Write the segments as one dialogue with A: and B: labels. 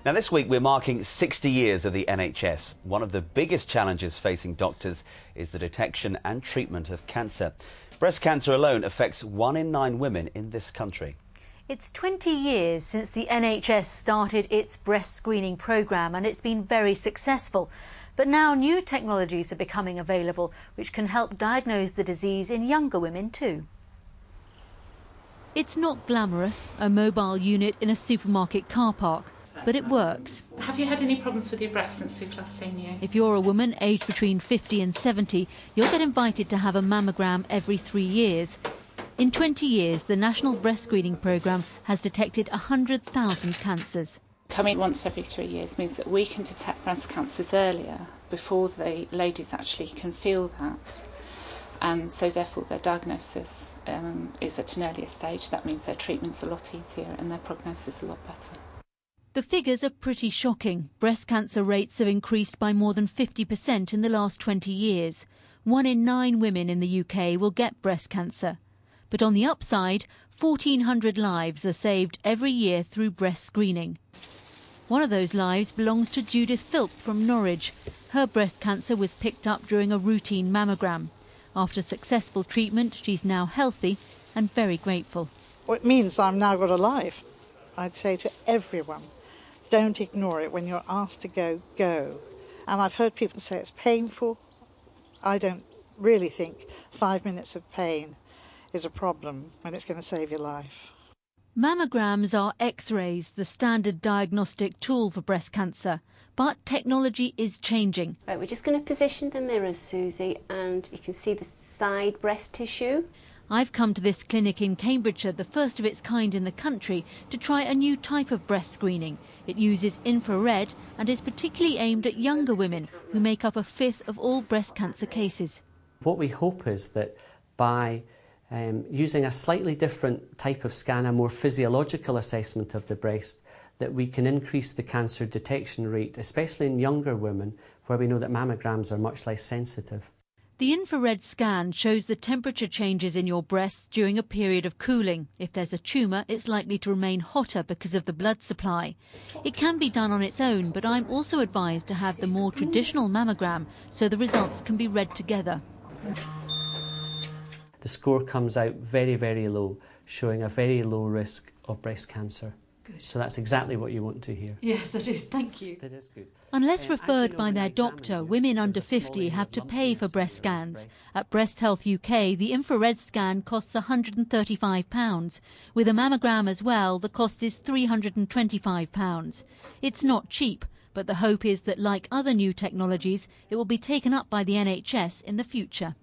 A: Now, this week we're marking 60 years of the NHS. One of the biggest challenges facing doctors is the detection and treatment of cancer. Breast cancer alone affects 1 in 9 women in this country.
B: It's 20 years since the NHS started its breast screening programme, and it's been very successful. But now new technologies are becoming available which can help diagnose the disease in younger women too. It's not glamorous, a mobile unit in a supermarket car park, but it works.
C: Have you had any problems with your breast since we've last seen you?
B: If you're a woman aged between 50 and 70, you'll get invited to have a mammogram every 3 years. In 20 years, the National Breast Screening Programme has detected 100,000 cancers.
C: Coming once every 3 years means that we can detect breast cancers earlier, before the ladies actually can feel that. And so therefore their diagnosis is at an earlier stage. That means their treatment's a lot easier and their prognosis a lot better.
B: The figures are pretty shocking. Breast cancer rates have increased by more than 50% in the last 20 years. 1 in 9 women in the UK will get breast cancer. But on the upside, 1,400 lives are saved every year through breast screening. One of those lives belongs to Judith Philp from Norwich. Her breast cancer was picked up during a routine mammogram. After successful treatment, she's now healthy and very grateful.
D: Well, it means I've now got a life. I'd say to everyone, don't ignore it. When you're asked to go, go. And I've heard people say it's painful. I don't really think 5 minutes of pain is a problem when it's going to save your life.
B: Mammograms are X-rays, the standard diagnostic tool for breast cancer. But technology is changing.
E: Right, we're just going to position the mirrors, Susie, and you can see the side breast tissue.
B: I've come to this clinic in Cambridgeshire, the first of its kind in the country, to try a new type of breast screening. It uses infrared and is particularly aimed at younger women, who make up 1/5 of all breast cancer cases.
F: What we hope is that by using a slightly different type of scan, a more physiological assessment of the breast, that we can increase the cancer detection rate, especially in younger women, where we know that mammograms are much less sensitive.
B: The infrared scan shows the temperature changes in your breasts during a period of cooling. If there's a tumour, it's likely to remain hotter because of the blood supply. It can be done on its own, but I'm also advised to have the more traditional mammogram so the results can be read together.
F: The score comes out very, very low, showing a very low risk of breast cancer. Good. So that's exactly what you want to hear.
B: Yes, it is. Thank you.
F: It is good.
B: Unless referred by their doctor, women under 50 have to pay for breast scans. At Breast Health UK, the infrared scan costs £135. With a mammogram as well, the cost is £325. It's not cheap, but the hope is that, like other new technologies, it will be taken up by the NHS in the future.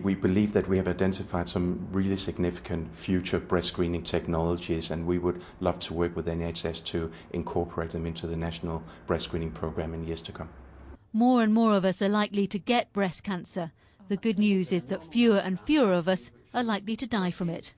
G: We believe that we have identified some really significant future breast screening technologies, and we would love to work with NHS to incorporate them into the National Breast Screening Programme in years to come.
B: More and more of us are likely to get breast cancer. The good news is that fewer and fewer of us are likely to die from it.